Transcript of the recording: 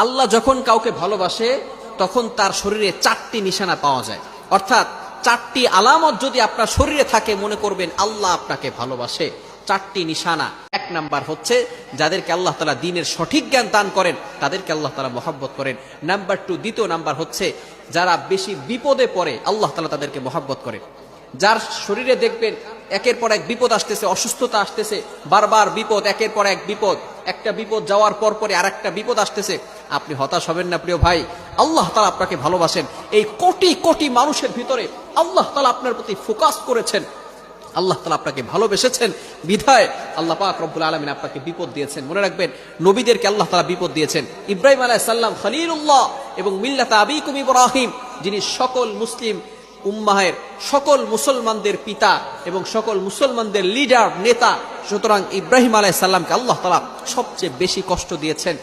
আল্লাহ যখন কাউকে ভালোবাসে তখন তার শরীরে 4টি নিশানা পাওয়া যায়, অর্থাৎ 4টি আলামত যদি আপনার শরীরে থাকে মনে করবেন আল্লাহ আপনাকে ভালোবাসে। 4টি নিশানা। 1 নাম্বার হচ্ছে যাদেরকে আল্লাহ তাআলা দ্বীনের সঠিক জ্ঞান দান করেন তাদেরকে আল্লাহ তাআলা মহব্বত করেন। নাম্বার 2, দ্বিতীয় নাম্বার হচ্ছে যারা বেশি বিপদে পড়ে আল্লাহ তাআলা তাদেরকে মহব্বত করেন। যার শরীরে দেখবেন একের পর এক বিপদ আসতেছে, অসুস্থতা আসতেছে, বারবার বিপদ, একের পর এক বিপদ, একটা বিপদ যাওয়ার পর পরে আরেকটা বিপদ আসতেছে, আপনি হতাশ হবেন না প্রিয় ভাই। আল্লাহ তাআলা আপনাকে ভালোবাসেন। এই কোটি কোটি মানুষের ভিতরে আল্লাহ তাআলা আপনার প্রতি ফোকাস করেছেন, আল্লাহ তাআলা আপনাকে ভালোবেসেছেন বিধায় আল্লাহ পাক রব্বুল আলামিন আপনাকে বিপদ দিয়েছেন। মনে রাখবেন নবীদেরকে আল্লাহ তাআলা বিপদ দিয়েছেন। ইব্রাহিম আলাইহিস সালাম খলিলুল্লাহ এবং মিল্লাত আবিকুম ইব্রাহিম, যিনি সকল মুসলিম উম্মাহের সকল মুসলমানদের পিতা এবং সকল মুসলমানদের লিডার নেতা, সুতরাং ইব্রাহিম আলাইহিস সালামকে আল্লাহ তাআলা সবচেয়ে বেশি কষ্ট দিয়েছেন।